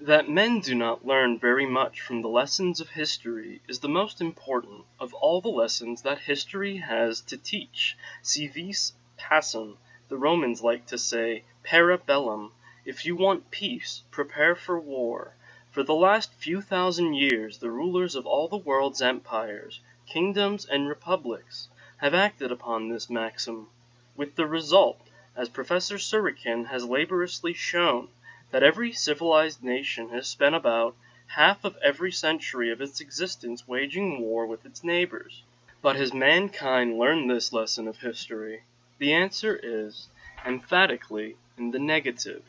That men do not learn very much from the lessons of history is the most important of all the lessons that history has to teach. Si vis pacem, the Romans like to say, para bellum, if you want peace, prepare for war. For the last few thousand years the rulers of all the world's empires, kingdoms, and republics have acted upon this maxim, with the result, as Professor Surikin has laboriously shown, that every civilized nation has spent about half of every century of its existence waging war with its neighbors. But has mankind learned this lesson of history? The answer is, emphatically, in the negative.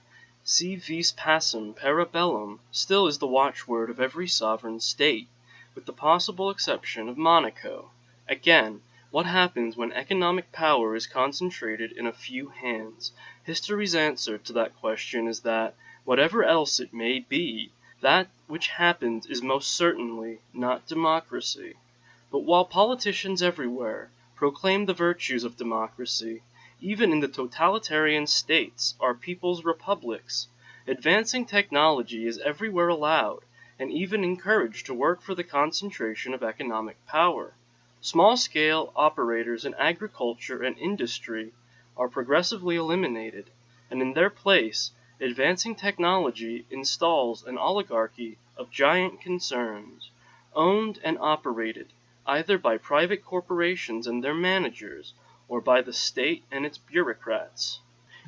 Si vis pacem para bellum still is the watchword of every sovereign state, with the possible exception of Monaco. Again, what happens when economic power is concentrated in a few hands? History's answer to that question is that, whatever else it may be, that which happened is most certainly not democracy. But while politicians everywhere proclaim the virtues of democracy, even in the totalitarian states are people's republics, advancing technology is everywhere allowed, and even encouraged to work for the concentration of economic power. Small-scale operators in agriculture and industry are progressively eliminated, and in their place, advancing technology installs an oligarchy of giant concerns, owned and operated either by private corporations and their managers, or by the state and its bureaucrats.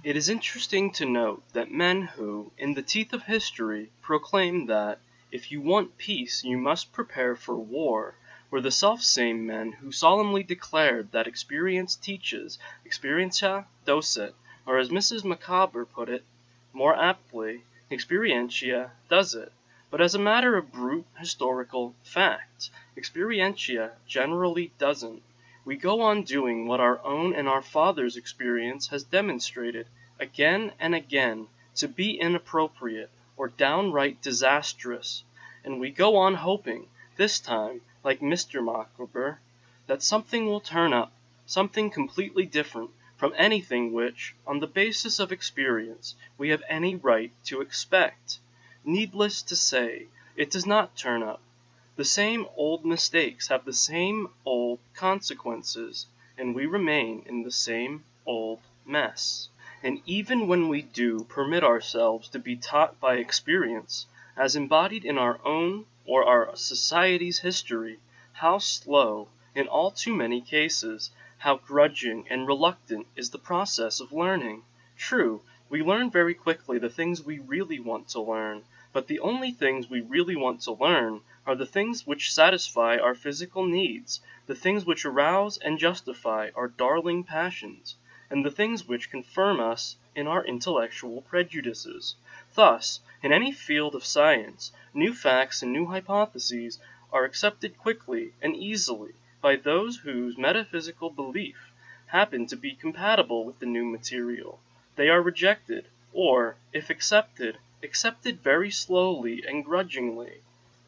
It is interesting to note that men who, in the teeth of history, proclaim that, if you want peace you must prepare for war, were the selfsame men who solemnly declared that experience teaches, experientia docet, or as Mrs. Micawber put it, more aptly, experientia does it. But as a matter of brute historical fact, experientia generally doesn't. We go on doing what our own and our fathers' experience has demonstrated, again and again, to be inappropriate, or downright disastrous, and we go on hoping, this time, like Mr. Micawber, that something will turn up, something completely different from anything which, on the basis of experience, we have any right to expect. Needless to say, it does not turn up. The same old mistakes have the same old consequences, and we remain in the same old mess. And even when we do permit ourselves to be taught by experience, as embodied in our own or our society's history, how slow, in all too many cases, how grudging and reluctant is the process of learning. True, we learn very quickly the things we really want to learn, but the only things we really want to learn are the things which satisfy our physical needs, the things which arouse and justify our darling passions, and the things which confirm us in our intellectual prejudices. Thus, in any field of science, new facts and new hypotheses are accepted quickly and easily by those whose metaphysical belief happen to be compatible with the new material. They are rejected, or, if accepted, accepted very slowly and grudgingly,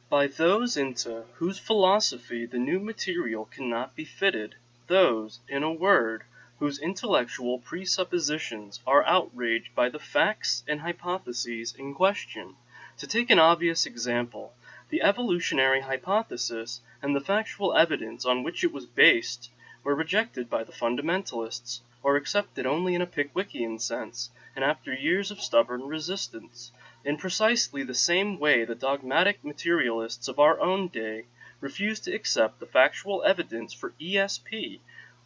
by those into whose philosophy the new material cannot be fitted, those, in a word, whose intellectual presuppositions are outraged by the facts and hypotheses in question. To take an obvious example, the evolutionary hypothesis and the factual evidence on which it was based were rejected by the fundamentalists, or accepted only in a Pickwickian sense, and after years of stubborn resistance. In precisely the same way the dogmatic materialists of our own day refuse to accept the factual evidence for ESP,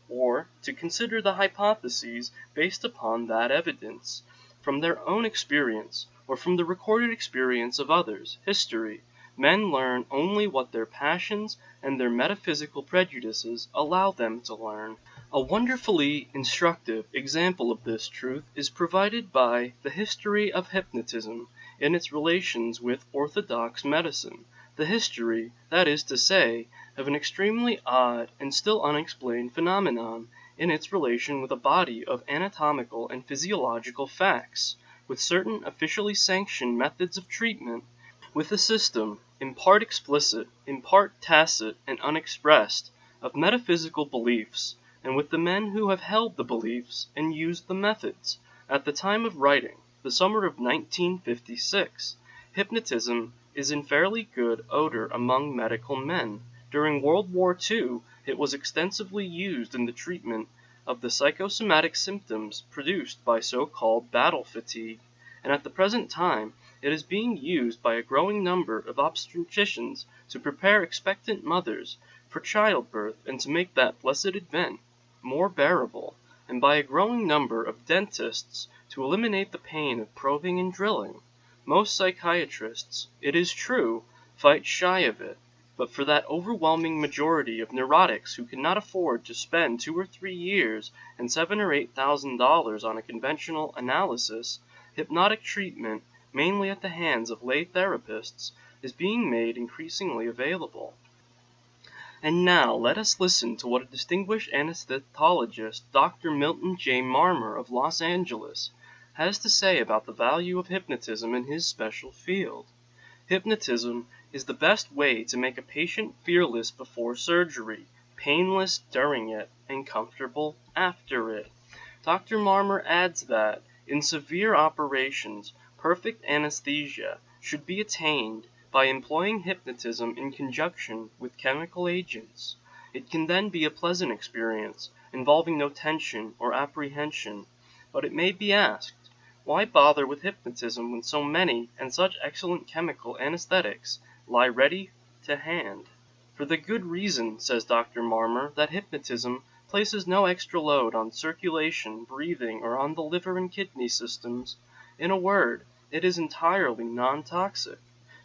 or to consider the hypotheses based upon that evidence, from their own experience, or from the recorded experience of others, history. Men learn only what their passions and their metaphysical prejudices allow them to learn. A wonderfully instructive example of this truth is provided by the History of Hypnotism in its relations with orthodox medicine, the history, that is to say, of an extremely odd and still unexplained phenomenon in its relation with a body of anatomical and physiological facts, with certain officially sanctioned methods of treatment, with a system, in part explicit, in part tacit and unexpressed, of metaphysical beliefs, and with the men who have held the beliefs and used the methods. At the time of writing, the summer of 1956, Hypnotism is in fairly good odor among medical men. During World War II, it was extensively used in the treatment of the psychosomatic symptoms produced by so-called battle fatigue, and at the present time it is being used by a growing number of obstetricians to prepare expectant mothers for childbirth and to make that blessed event more bearable, and by a growing number of dentists to eliminate the pain of probing and drilling. Most psychiatrists, it is true, fight shy of it, but for that overwhelming majority of neurotics who cannot afford to spend 2 or 3 years and $7,000 or $8,000 on a conventional analysis, hypnotic treatment, mainly at the hands of lay therapists, is being made increasingly available. And now let us listen to what a distinguished anesthetologist, Dr. Milton J. Marmer of Los Angeles, has to say about the value of hypnotism in his special field. Hypnotism is the best way to make a patient fearless before surgery, painless during it, and comfortable after it. Dr. Marmer adds that, in severe operations, perfect anesthesia should be attained by employing hypnotism in conjunction with chemical agents. It can then be a pleasant experience, involving no tension or apprehension. But it may be asked, why bother with hypnotism when so many and such excellent chemical anesthetics lie ready to hand? For the good reason, says Dr. Marmer, that hypnotism places no extra load on circulation, breathing, or on the liver and kidney systems. In a word, it is entirely non-toxic.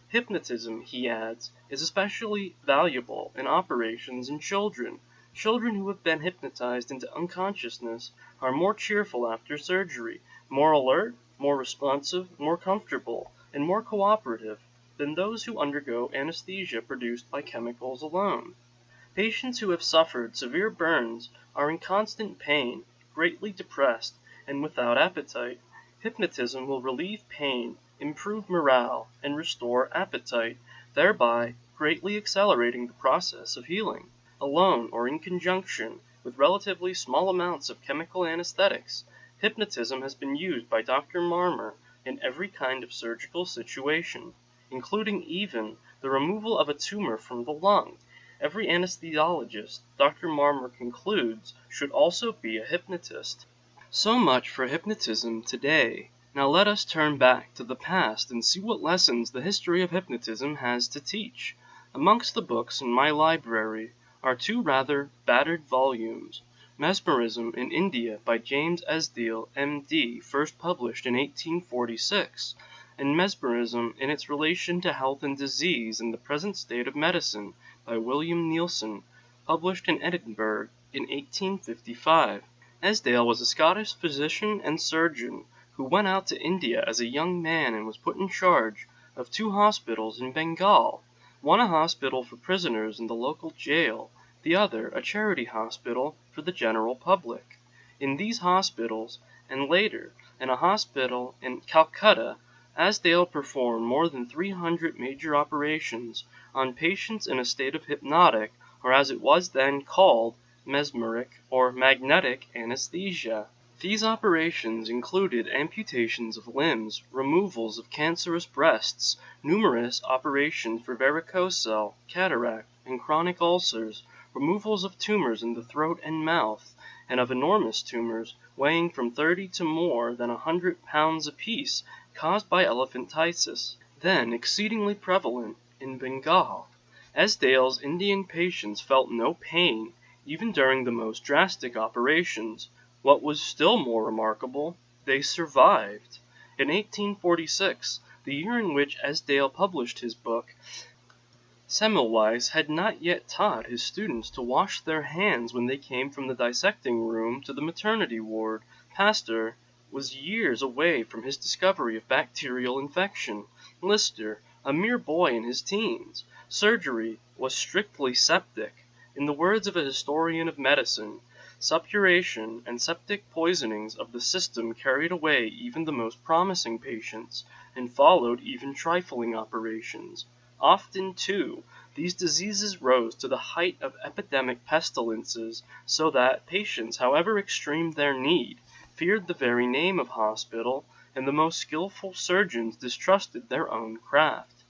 Hypnotism, he adds, is especially valuable in operations in children. Children who have been hypnotized into unconsciousness are more cheerful after surgery, more alert, more responsive, more comfortable, and more cooperative than those who undergo anesthesia produced by chemicals alone. Patients who have suffered severe burns are in constant pain, greatly depressed, and without appetite. Hypnotism will relieve pain, improve morale, and restore appetite, thereby greatly accelerating the process of healing. Alone or in conjunction with relatively small amounts of chemical anesthetics, hypnotism has been used by Dr. Marmer in every kind of surgical situation, including even the removal of a tumor from the lung. Every anesthesiologist, Dr. Marmer concludes, should also be a hypnotist. So much for hypnotism today. Now let us turn back to the past and see what lessons the history of hypnotism has to teach. Amongst the books in my library are 2 rather battered volumes. Mesmerism in India by James Esdale, M.D., first published in 1846, and Mesmerism in its relation to health and disease and the present state of medicine by William Neilson, published in Edinburgh in 1855. Esdale was a Scottish physician and surgeon who went out to India as a young man and was put in charge of 2 hospitals in Bengal, one a hospital for prisoners in the local jail, the other a charity hospital for the general public. In these hospitals, and later in a hospital in Calcutta, Esdale performed more than 300 major operations on patients in a state of hypnotic, or as it was then called, mesmeric or magnetic anesthesia. These operations included amputations of limbs, removals of cancerous breasts, numerous operations for varicocele, cataract, and chronic ulcers, removals of tumors in the throat and mouth, and of enormous tumors weighing from 30 to more than 100 pounds apiece, caused by elephantiasis, then exceedingly prevalent in Bengal. Esdale's Indian patients felt no pain, even during the most drastic operations. What was still more remarkable, they survived. In 1846, the year in which Esdale published his book, Semmelweis had not yet taught his students to wash their hands when they came from the dissecting room to the maternity ward. Pasteur was years away from his discovery of bacterial infection. Lister, a mere boy in his teens. Surgery was strictly septic. In the words of a historian of medicine, suppuration and septic poisonings of the system carried away even the most promising patients, and followed even trifling operations. Often, too, these diseases rose to the height of epidemic pestilences, so that patients, however extreme their need, feared the very name of hospital, and the most skillful surgeons distrusted their own craft.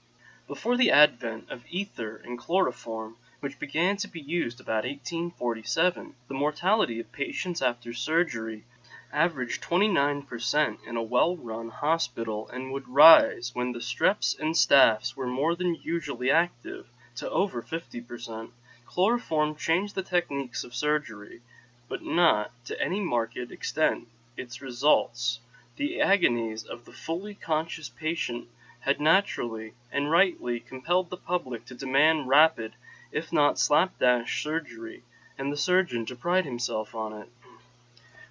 Before the advent of ether and chloroform, which began to be used about 1847, the mortality of patients after surgery averaged 29% in a well-run hospital and would rise when the streps and staffs were more than usually active to over 50%. Chloroform changed the techniques of surgery, but not, to any marked extent, its results. The agonies of the fully conscious patient had naturally and rightly compelled the public to demand rapid, if not slapdash surgery, and the surgeon to pride himself on it.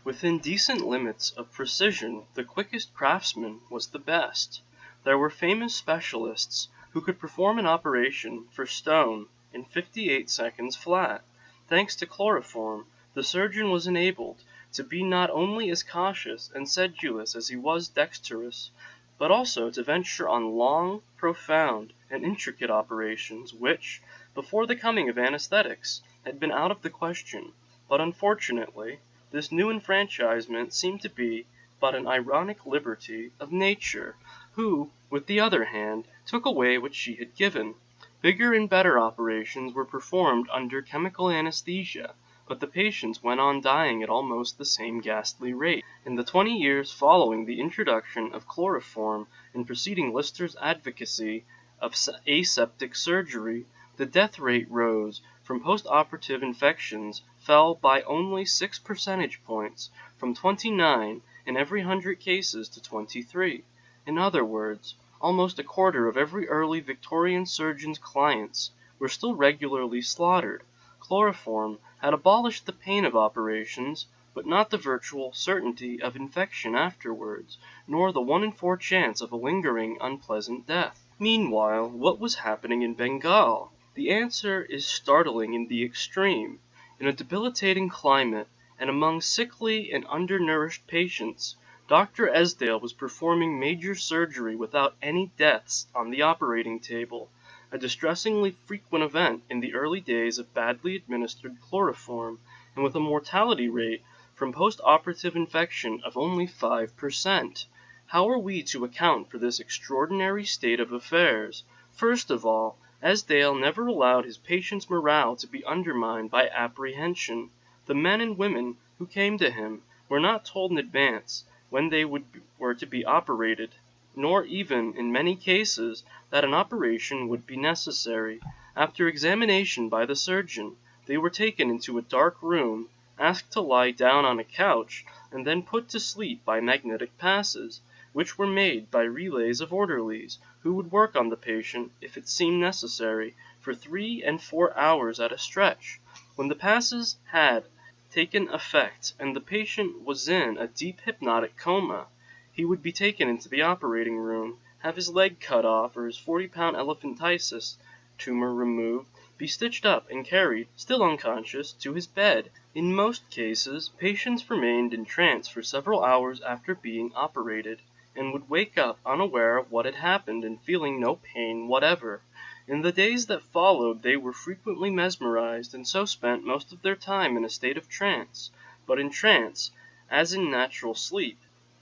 Within decent limits of precision, the quickest craftsman was the best. There were famous specialists who could perform an operation for stone in 58 seconds flat. Thanks to chloroform, the surgeon was enabled to be not only as cautious and sedulous as he was dexterous, but also to venture on long, profound, and intricate operations which, before the coming of anesthetics, had been out of the question. But unfortunately, this new enfranchisement seemed to be but an ironic liberty of nature, who, with the other hand, took away what she had given. Bigger and better operations were performed under chemical anesthesia, but the patients went on dying at almost the same ghastly rate. In the 20 years following the introduction of chloroform and preceding Lister's advocacy of aseptic surgery, the death rate rose from post-operative infections fell by only 6 percentage points, from 29 in every 100 cases to 23. In other words, almost a quarter of every early Victorian surgeon's clients were still regularly slaughtered. Chloroform had abolished the pain of operations, but not the virtual certainty of infection afterwards, nor the 1 in 4 chance of a lingering, unpleasant death. Meanwhile, what was happening in Bengal? The answer is startling in the extreme. In a debilitating climate, and among sickly and undernourished patients, Dr. Esdale was performing major surgery without any deaths on the operating table, a distressingly frequent event in the early days of badly administered chloroform, and with a mortality rate from post-operative infection of only 5%. How are we to account for this extraordinary state of affairs? First of all, Esdale never allowed his patients' morale to be undermined by apprehension. The men and women who came to him were not told in advance when they were to be operated, nor even, in many cases, that an operation would be necessary. After examination by the surgeon, they were taken into a dark room, asked to lie down on a couch, and then put to sleep by magnetic passes, which were made by relays of orderlies, who would work on the patient, if it seemed necessary, for 3 and 4 hours at a stretch. When the passes had taken effect and the patient was in a deep hypnotic coma, he would be taken into the operating room, have his leg cut off or his 40-pound elephantiasis tumor removed, be stitched up and carried, still unconscious, to his bed. In most cases, patients remained in trance for several hours after being operated, and would wake up unaware of what had happened and feeling no pain whatever. In the days that followed they were frequently mesmerized, and so spent most of their time in a state of trance. But in trance, as in natural sleep,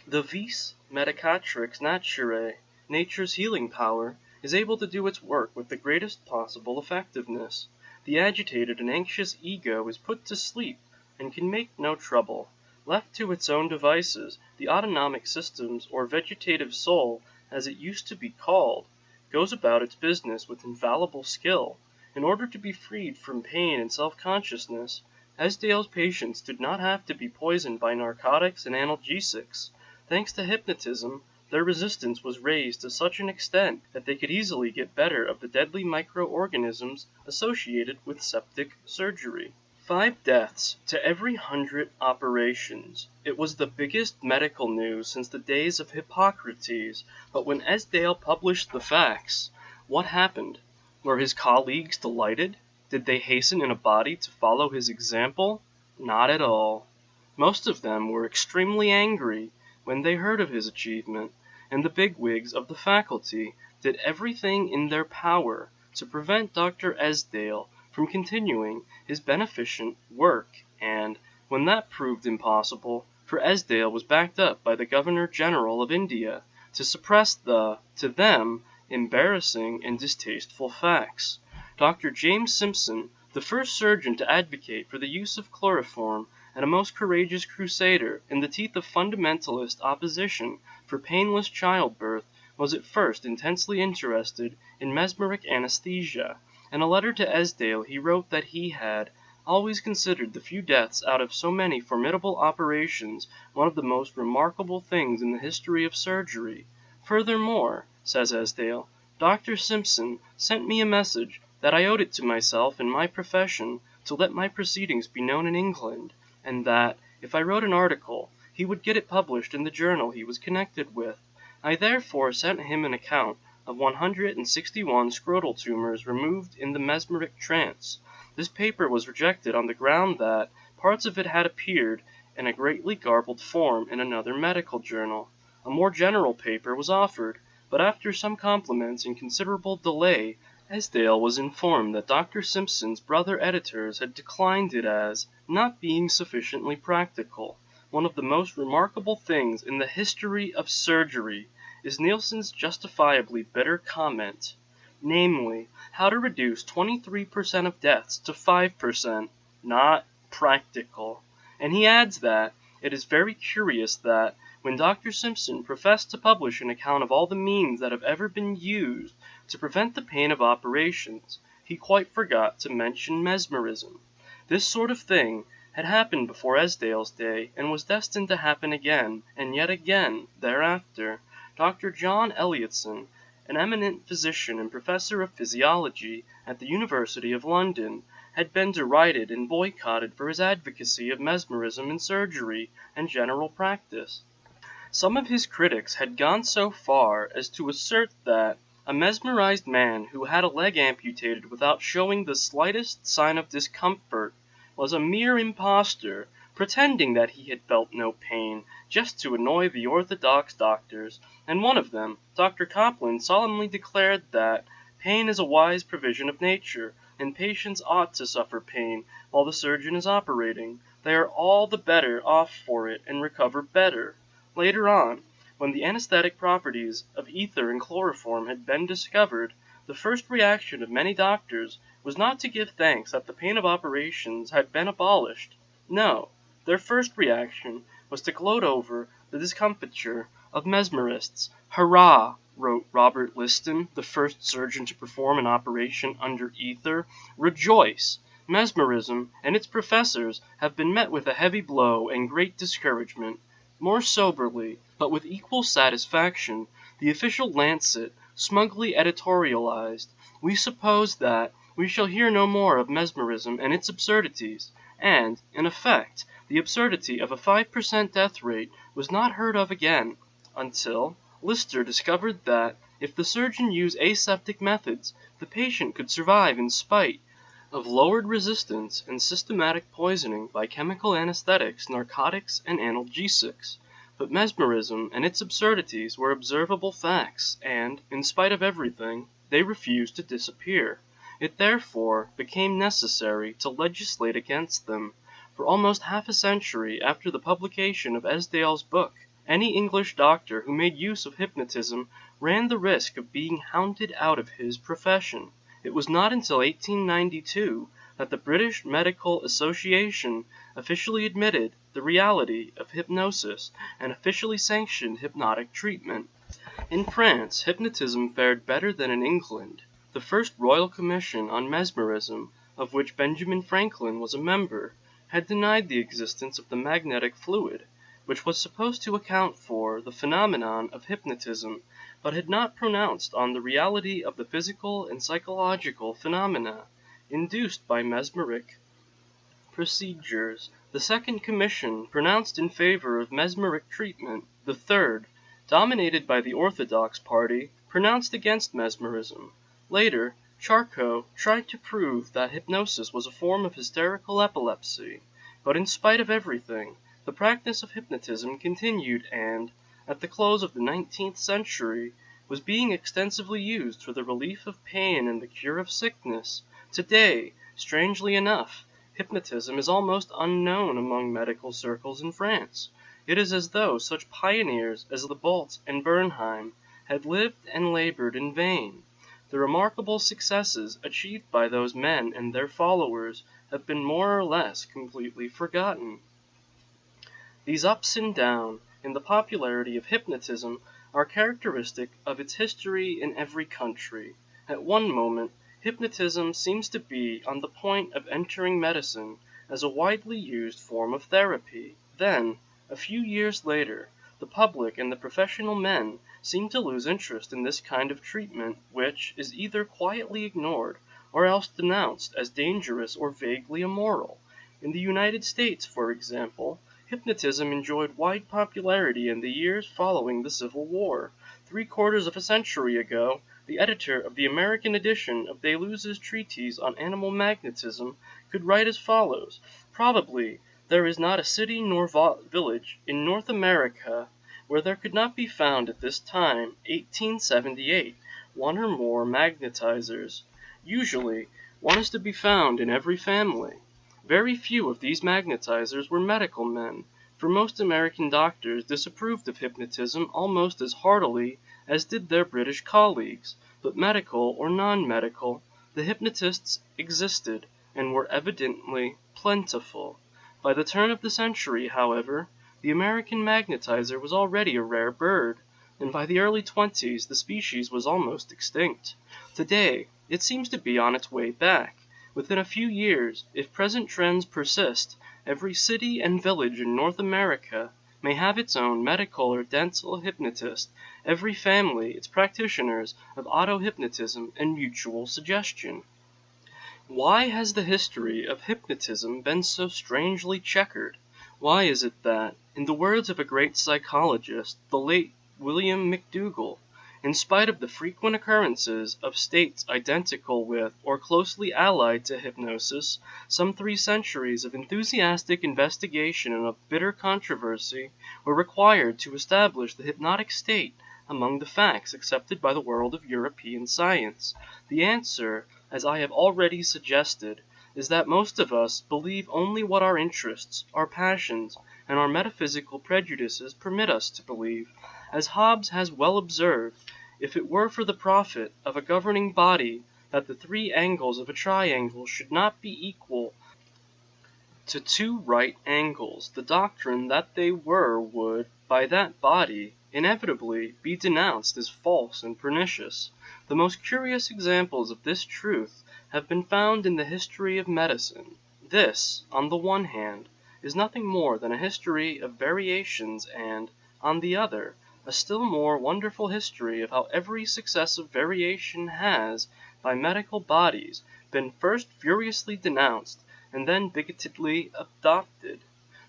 the vis medicatrix naturae, nature's healing power, is able to do its work with the greatest possible effectiveness. The agitated and anxious ego is put to sleep and can make no trouble. Left to its own devices, the autonomic systems, or vegetative soul, as it used to be called, goes about its business with infallible skill. In order to be freed from pain and self-consciousness, Esdale's patients did not have to be poisoned by narcotics and analgesics. Thanks to hypnotism, their resistance was raised to such an extent that they could easily get better of the deadly microorganisms associated with septic surgery. 5 deaths to every 100 operations. It was the biggest medical news since the days of Hippocrates, but when Esdale published the facts, what happened? Were his colleagues delighted? Did they hasten in a body to follow his example? Not at all. Most of them were extremely angry when they heard of his achievement, and the bigwigs of the faculty did everything in their power to prevent Dr. Esdale from continuing his beneficent work, and, when that proved impossible, for Esdale was backed up by the Governor-General of India to suppress the, to them, embarrassing and distasteful facts. Dr. James Simpson, the first surgeon to advocate for the use of chloroform, and a most courageous crusader in the teeth of fundamentalist opposition for painless childbirth, was at first intensely interested in mesmeric anesthesia. In a letter to Esdale he wrote that he had always considered the few deaths out of so many formidable operations one of the most remarkable things in the history of surgery. Furthermore, says Esdale, Dr. Simpson sent me a message that I owed it to myself and my profession to let my proceedings be known in England, and that, if I wrote an article, he would get it published in the journal he was connected with. I therefore sent him an account of 161 scrotal tumors removed in the mesmeric trance. This paper was rejected on the ground that parts of it had appeared in a greatly garbled form in another medical journal. A more general paper was offered, but after some compliments and considerable delay, Esdale was informed that Dr. Simpson's brother editors had declined it as not being sufficiently practical. One of the most remarkable things in the history of surgery is Nielsen's justifiably bitter comment, namely, how to reduce 23% of deaths to 5%, not practical. And he adds that it is very curious that when Dr. Simpson professed to publish an account of all the means that have ever been used to prevent the pain of operations, he quite forgot to mention mesmerism. This sort of thing had happened before Esdale's day, and was destined to happen again, and yet again, thereafter. Dr. John Elliotson, an eminent physician and professor of physiology at the University of London, had been derided and boycotted for his advocacy of mesmerism in surgery and general practice. Some of his critics had gone so far as to assert that a mesmerized man who had a leg amputated without showing the slightest sign of discomfort was a mere impostor, pretending that he had felt no pain, just to annoy the orthodox doctors, and one of them, Dr. Copland, solemnly declared that pain is a wise provision of nature, and patients ought to suffer pain while the surgeon is operating. They are all the better off for it and recover better. Later on, when the anesthetic properties of ether and chloroform had been discovered, the first reaction of many doctors was not to give thanks that the pain of operations had been abolished. No, their first reaction was to gloat over the discomfiture of mesmerists. "Hurrah!" wrote Robert Liston, the first surgeon to perform an operation under ether. "Rejoice! Mesmerism and its professors have been met with a heavy blow and great discouragement." More soberly, but with equal satisfaction, the official Lancet smugly editorialized, "We suppose that we shall hear no more of mesmerism and its absurdities," and, in effect, the absurdity of a 5% death rate was not heard of again, until Lister discovered that, if the surgeon used aseptic methods, the patient could survive in spite of lowered resistance and systematic poisoning by chemical anesthetics, narcotics, and analgesics. But mesmerism and its absurdities were observable facts, and, in spite of everything, they refused to disappear. It therefore became necessary to legislate against them. For almost half a century after the publication of Esdale's book, any English doctor who made use of hypnotism ran the risk of being hounded out of his profession. It was not until 1892 that the British Medical Association officially admitted the reality of hypnosis and officially sanctioned hypnotic treatment. In France, hypnotism fared better than in England. The first Royal Commission on Mesmerism, of which Benjamin Franklin was a member, had denied the existence of the magnetic fluid, which was supposed to account for the phenomenon of hypnotism, but had not pronounced on the reality of the physical and psychological phenomena induced by mesmeric procedures. The second commission pronounced in favor of mesmeric treatment. The third, dominated by the orthodox party, pronounced against mesmerism. Later, Charcot tried to prove that hypnosis was a form of hysterical epilepsy, but in spite of everything, the practice of hypnotism continued and, at the close of the 19th century, was being extensively used for the relief of pain and the cure of sickness. Today, strangely enough, hypnotism is almost unknown among medical circles in France. It is as though such pioneers as the Bolt and Bernheim had lived and labored in vain. The remarkable successes achieved by those men and their followers have been more or less completely forgotten. These ups and downs in the popularity of hypnotism are characteristic of its history in every country. At one moment, hypnotism seems to be on the point of entering medicine as a widely used form of therapy. Then, a few years later, the public and the professional men seem to lose interest in this kind of treatment, which is either quietly ignored or else denounced as dangerous or vaguely immoral. In the United States, for example, hypnotism enjoyed wide popularity in the years following the Civil War. 3/4 of a century ago, the editor of the American edition of Deleuze's treatise on animal magnetism could write as follows: "Probably there is not a city nor village in North America where there could not be found at this time, 1878, one or more magnetizers. Usually, one is to be found in every family." Very few of these magnetizers were medical men, for most American doctors disapproved of hypnotism almost as heartily as did their British colleagues, but medical or non-medical, the hypnotists existed and were evidently plentiful. By the turn of the century, however, the American magnetizer was already a rare bird, and by the early 20s the species was almost extinct. Today, it seems to be on its way back. Within a few years, if present trends persist, every city and village in North America may have its own medical or dental hypnotist, every family its practitioners of auto-hypnotism and mutual suggestion. Why has the history of hypnotism been so strangely checkered? Why is it that, in the words of a great psychologist, the late William McDougall, in spite of the frequent occurrences of states identical with or closely allied to hypnosis, some 3 centuries of enthusiastic investigation and of bitter controversy were required to establish the hypnotic state among the facts accepted by the world of European science? The answer, as I have already suggested, is that most of us believe only what our interests, our passions, and our metaphysical prejudices permit us to believe. As Hobbes has well observed, if it were for the profit of a governing body that the 3 angles of a triangle should not be equal to 2 right angles, the doctrine that they were would, by that body, inevitably be denounced as false and pernicious. The most curious examples of this truth have been found in the history of medicine. This, on the one hand, is nothing more than a history of variations and, on the other, a still more wonderful history of how every successive variation has, by medical bodies, been first furiously denounced and then bigotedly adopted.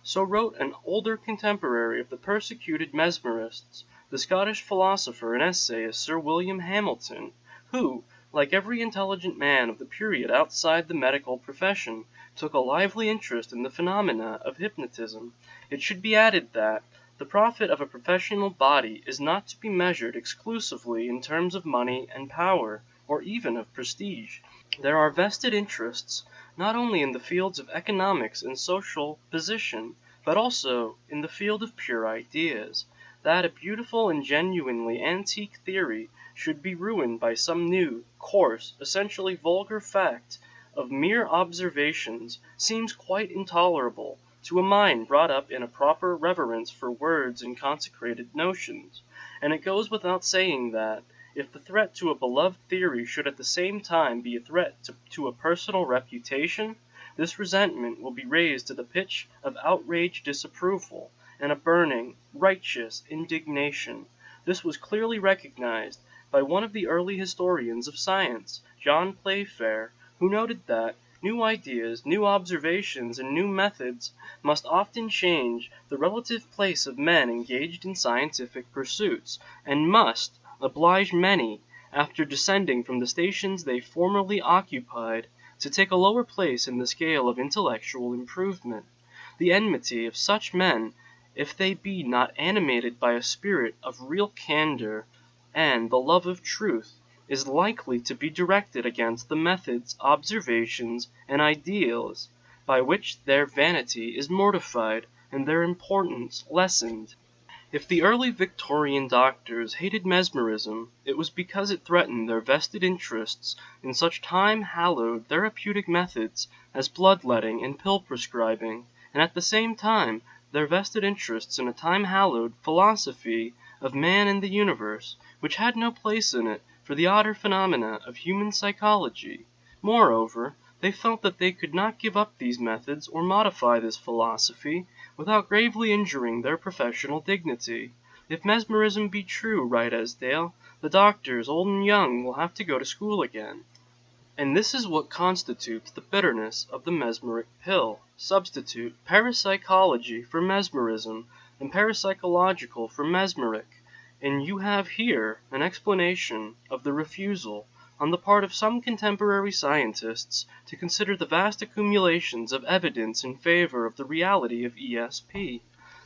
So wrote an older contemporary of the persecuted Mesmerists, the Scottish philosopher and essayist Sir William Hamilton, who, like every intelligent man of the period outside the medical profession, took a lively interest in the phenomena of hypnotism. It should be added that the profit of a professional body is not to be measured exclusively in terms of money and power, or even of prestige. There are vested interests, not only in the fields of economics and social position, but also in the field of pure ideas. That a beautiful and genuinely antique theory should be ruined by some new, coarse, essentially vulgar fact of mere observations seems quite intolerable to a mind brought up in a proper reverence for words and consecrated notions, and it goes without saying that, if the threat to a beloved theory should at the same time be a threat to a personal reputation, this resentment will be raised to the pitch of outraged disapproval and a burning, righteous indignation. This was clearly recognized by one of the early historians of science, John Playfair, who noted that new ideas, new observations, and new methods must often change the relative place of men engaged in scientific pursuits, and must oblige many, after descending from the stations they formerly occupied, to take a lower place in the scale of intellectual improvement. The enmity of such men, if they be not animated by a spirit of real candor and the love of truth, is likely to be directed against the methods, observations, and ideals by which their vanity is mortified, and their importance lessened. If the early Victorian doctors hated mesmerism, it was because it threatened their vested interests in such time-hallowed therapeutic methods as bloodletting and pill prescribing, and at the same time their vested interests in a time-hallowed philosophy of man and the universe, which had no place in it for the odder phenomena of human psychology. Moreover, they felt that they could not give up these methods or modify this philosophy without gravely injuring their professional dignity. If mesmerism be true, write Esdale, the doctors, old and young, will have to go to school again. And this is what constitutes the bitterness of the mesmeric pill. Substitute parapsychology for mesmerism, and parapsychological for mesmeric, and you have here an explanation of the refusal, on the part of some contemporary scientists, to consider the vast accumulations of evidence in favor of the reality of ESP.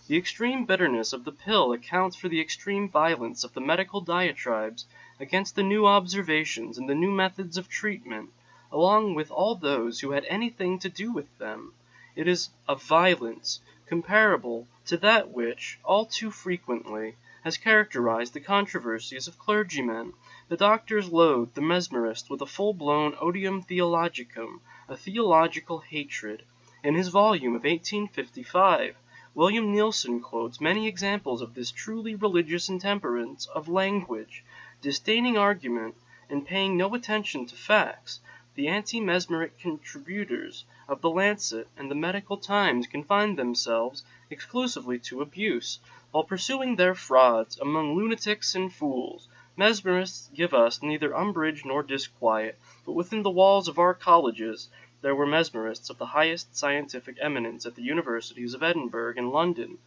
The extreme bitterness of the pill accounts for the extreme violence of the medical diatribes against the new observations and the new methods of treatment, along with all those who had anything to do with them. It is a violence comparable to that which, all too frequently, has characterized the controversies of clergymen. The doctors loathe the mesmerist with a full-blown odium theologicum, a theological hatred. In his volume of 1855, William Neilson quotes many examples of this truly religious intemperance of language, disdaining argument, and paying no attention to facts. The anti-mesmeric contributors of the Lancet and the Medical Times confine themselves exclusively to abuse, while pursuing their frauds among lunatics and fools. Mesmerists give us neither umbrage nor disquiet, but within the walls of our colleges there were mesmerists of the highest scientific eminence at the universities of Edinburgh and London.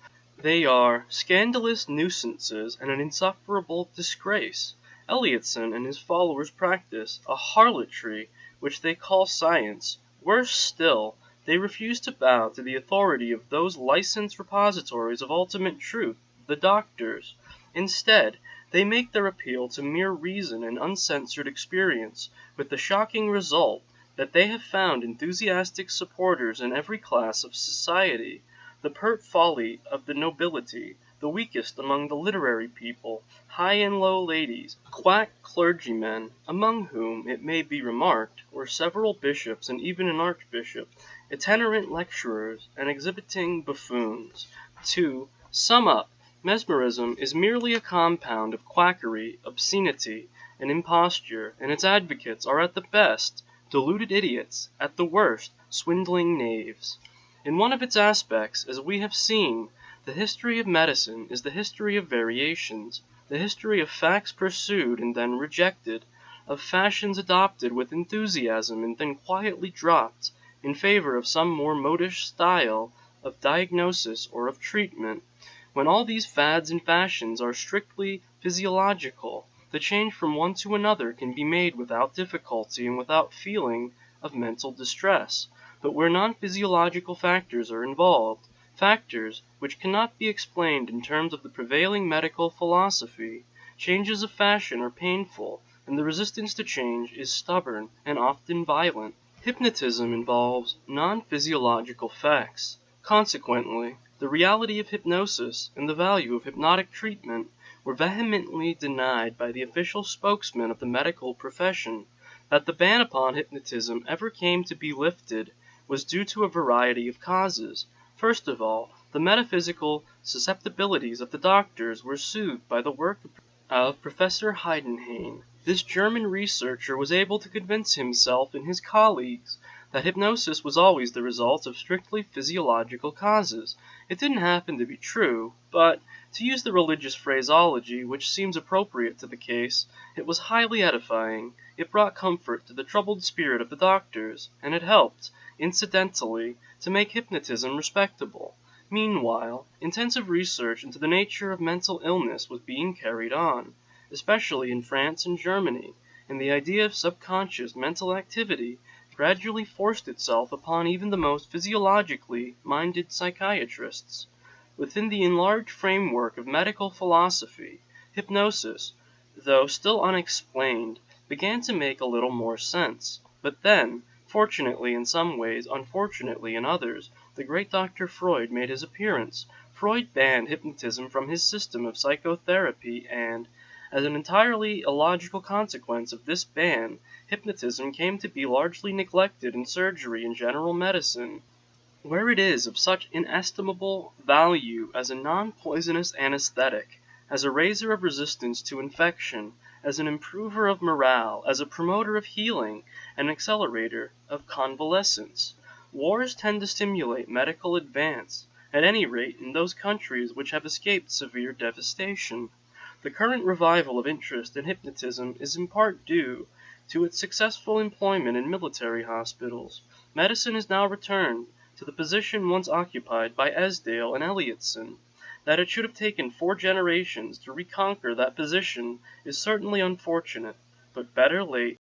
They are scandalous nuisances and an insufferable disgrace. Eliotson and his followers practice a harlotry which they call science. Worse still, they refuse to bow to the authority of those licensed repositories of ultimate truth, the doctors. Instead, they make their appeal to mere reason and uncensored experience, with the shocking result that they have found enthusiastic supporters in every class of society. The pert folly of the nobility, the weakest among the literary people, high and low ladies, quack clergymen, among whom, it may be remarked, were several bishops and even an archbishop, itinerant lecturers, and exhibiting buffoons. To sum up, mesmerism is merely a compound of quackery, obscenity, and imposture, and its advocates are at the best deluded idiots, at the worst swindling knaves. In one of its aspects, as we have seen, the history of medicine is the history of variations, the history of facts pursued and then rejected, of fashions adopted with enthusiasm and then quietly dropped, in favor of some more modish style of diagnosis or of treatment. When all these fads and fashions are strictly physiological, the change from one to another can be made without difficulty and without feeling of mental distress. But where non-physiological factors are involved, factors which cannot be explained in terms of the prevailing medical philosophy, changes of fashion are painful, and the resistance to change is stubborn and often violent. Hypnotism involves non-physiological facts. Consequently, the reality of hypnosis and the value of hypnotic treatment were vehemently denied by the official spokesman of the medical profession. That the ban upon hypnotism ever came to be lifted was due to a variety of causes. First of all, the metaphysical susceptibilities of the doctors were soothed by the work of Professor Heidenhain. This German researcher was able to convince himself and his colleagues that hypnosis was always the result of strictly physiological causes. It didn't happen to be true, but, to use the religious phraseology which seems appropriate to the case, it was highly edifying. It brought comfort to the troubled spirit of the doctors, and it helped, incidentally, to make hypnotism respectable. Meanwhile, intensive research into the nature of mental illness was being carried on, especially in France and Germany, and the idea of subconscious mental activity gradually forced itself upon even the most physiologically minded psychiatrists. Within the enlarged framework of medical philosophy, hypnosis, though still unexplained, began to make a little more sense. But then, fortunately in some ways, unfortunately in others, the great Dr. Freud made his appearance. Freud banned hypnotism from his system of psychotherapy, and, as an entirely illogical consequence of this ban, hypnotism came to be largely neglected in surgery and general medicine, where it is of such inestimable value as a non-poisonous anesthetic, as a raiser of resistance to infection, as an improver of morale, as a promoter of healing, an accelerator of convalescence. Wars tend to stimulate medical advance, at any rate in those countries which have escaped severe devastation. The current revival of interest in hypnotism is in part due to its successful employment in military hospitals. Medicine has now returned to the position once occupied by Esdale and Elliotson. That it should have taken 4 generations to reconquer that position is certainly unfortunate, but better late